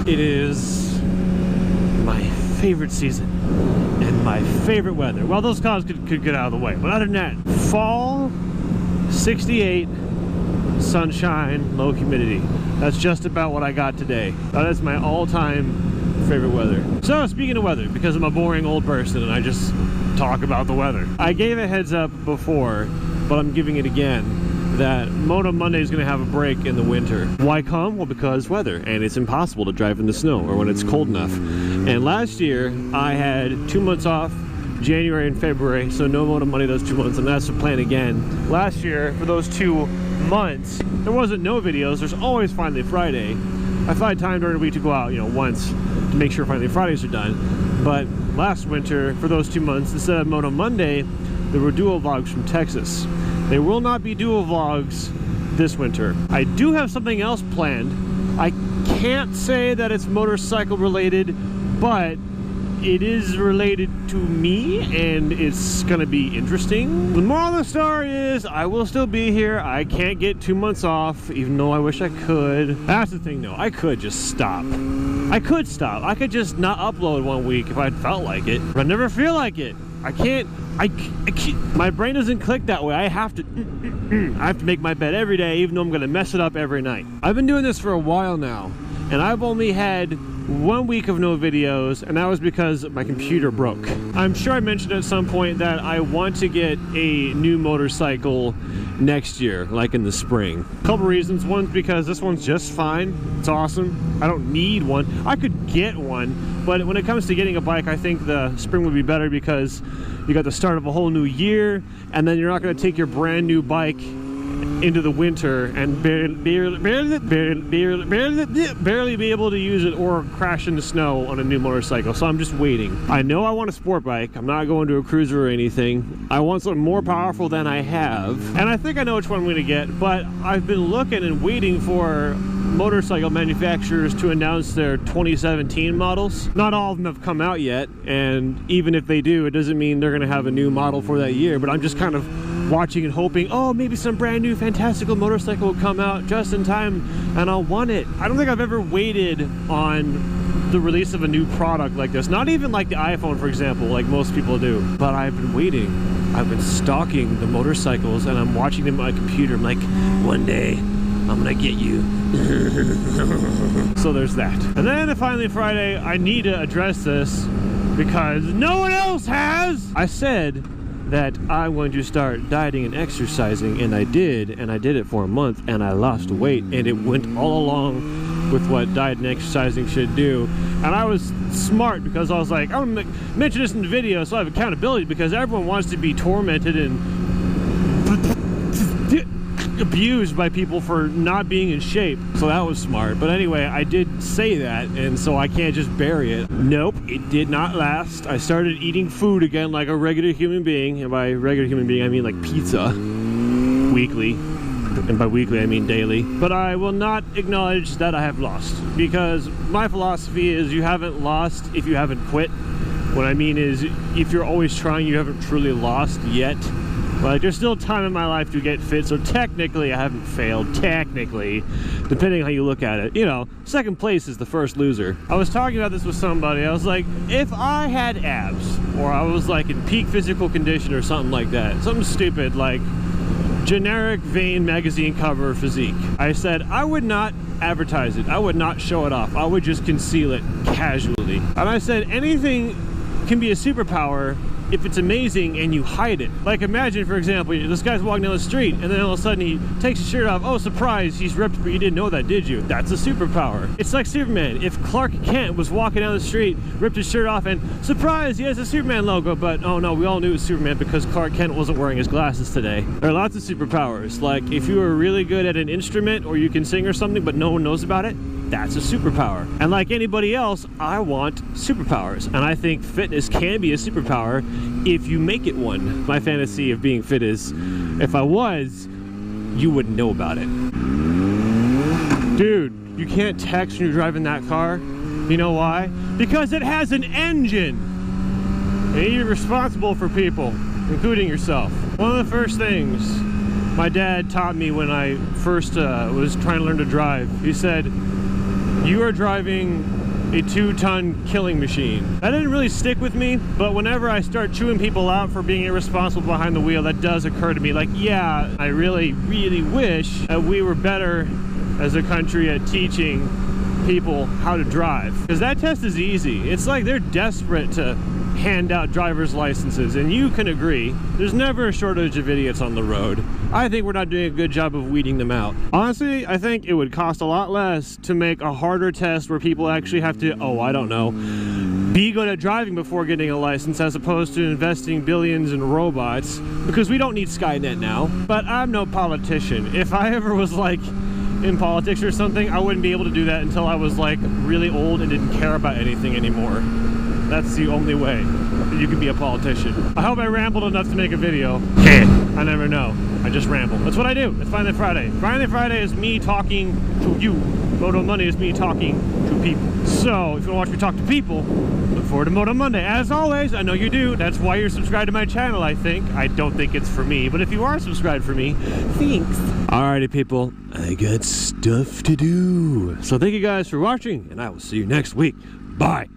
It is my favorite season and my favorite weather. Well, those clouds could get out of the way, but other than that, fall, 68, sunshine, low humidity. That's just about what I got today. That is my all-time favorite weather. So speaking of weather, because I'm a boring old person and I just talk about the weather, I gave a heads up before, but I'm giving it again, that Moto Monday is going to have a break in the winter. Why come? Well, because weather, and it's impossible to drive in the snow or when it's cold enough. And last year I had 2 months off, January and February, so no Moto Monday those 2 months, and that's the plan again. Last year, for those 2 months, there wasn't no videos. There's always Finally Friday. I find time during the week to go out, you know, once to make sure Finally Fridays are done. But last winter, for those 2 months, instead of Moto Monday, there were duo vlogs from Texas. There will not be duo vlogs this winter. I do have something else planned. I can't say that it's motorcycle related, but it is related to me and it's gonna be interesting. The moral of the story is I will still be here. I can't get 2 months off, even though I wish I could. That's the thing though, I could just stop. I could stop. I could just not upload 1 week if I felt like it, but I never feel like it. I can't, my brain doesn't click that way. I have to make my bed every day, even though I'm gonna mess it up every night. I've been doing this for a while now, and I've only had 1 week of no videos, and that was because my computer broke. I'm sure I mentioned at some point that I want to get a new motorcycle next year, like in the spring. Couple reasons. One's because this one's just fine. It's awesome. I don't need one. I could get one, but when it comes to getting a bike, I think the spring would be better because you got the start of a whole new year, and then you're not going to take your brand new bike into the winter and barely be able to use it or crash into snow on a new motorcycle. So I'm just waiting. I know I want a sport bike. I'm not going to a cruiser or anything. I want something more powerful than I have, and I think I know which one I'm going to get, but I've been looking and waiting for motorcycle manufacturers to announce their 2017 models. Not all of them have come out yet, and even if they do, it doesn't mean they're going to have a new model for that year, but I'm just kind of watching and hoping, oh, maybe some brand new fantastical motorcycle will come out just in time and I'll want it. I don't think I've ever waited on the release of a new product like this. Not even like the iPhone, for example, like most people do. But I've been waiting. I've been stalking the motorcycles and I'm watching them on my computer. I'm like, one day I'm gonna get you. So there's that. And then Finally Friday, I need to address this because no one else has. I said that I'm going to start dieting and exercising, and I did it for a month, and I lost weight, and it went all along with what diet and exercising should do. And I was smart because I was like, I'm gonna mention this in the video so I have accountability, because everyone wants to be tormented and abused by people for not being in shape. So that was smart. But anyway, I did say that, and so I can't just bury it. Nope, it did not last. I started eating food again like a regular human being, and by regular human being I mean like pizza weekly, and by weekly I mean daily. But I will not acknowledge that I have lost, because my philosophy is you haven't lost if you haven't quit. What I mean is, if you're always trying, you haven't truly lost yet. Like, there's still time in my life to get fit, so technically I haven't failed. Technically, depending on how you look at it. You know, second place is the first loser. I was talking about this with somebody. I was like, if I had abs, or I was like in peak physical condition or something like that, something stupid like generic Vane magazine cover physique, I said I would not advertise it. I would not show it off. I would just conceal it casually. And I said anything can be a superpower if it's amazing and you hide it. Like, imagine, for example, this guy's walking down the street and then all of a sudden he takes his shirt off. Oh, surprise, he's ripped, but you didn't know that, did you? That's a superpower. It's like Superman. If Clark Kent was walking down the street, ripped his shirt off, and surprise, he has a Superman logo, but oh no, we all knew it was Superman because Clark Kent wasn't wearing his glasses today. There are lots of superpowers. Like, if you are really good at an instrument or you can sing or something but no one knows about it, that's a superpower. And like anybody else, I want superpowers. And I think fitness can be a superpower if you make it one. My fantasy of being fit is, if I was, you wouldn't know about it. Dude, you can't text when you're driving that car. You know why? Because it has an engine. And you're responsible for people, including yourself. One of the first things my dad taught me when I first was trying to learn to drive. He said, "You are driving a 2-ton killing machine." That didn't really stick with me, but whenever I start chewing people out for being irresponsible behind the wheel, that does occur to me. Like, yeah, I really, really wish that we were better as a country at teaching people how to drive, because that test is easy. It's like they're desperate to hand out driver's licenses, and you can agree there's never a shortage of idiots on the road. I think we're not doing a good job of weeding them out. Honestly, I think it would cost a lot less to make a harder test where people actually have to, oh, I don't know, be good at driving before getting a license, as opposed to investing billions in robots, because we don't need Skynet now. But I'm no politician. If I ever was like in politics or something, I wouldn't be able to do that until I was like really old and didn't care about anything anymore. That's the only way that you can be a politician. I hope I rambled enough to make a video. I never know. I just ramble. That's what I do. It's Finally Friday. Finally Friday is me talking to you. Moto Monday is me talking to people. So, if you want to watch me talk to people, look forward to Moto Monday. As always, I know you do. That's why you're subscribed to my channel, I think. I don't think it's for me, but if you are subscribed for me, thanks. Alrighty, people. I got stuff to do. So thank you guys for watching, and I will see you next week. Bye.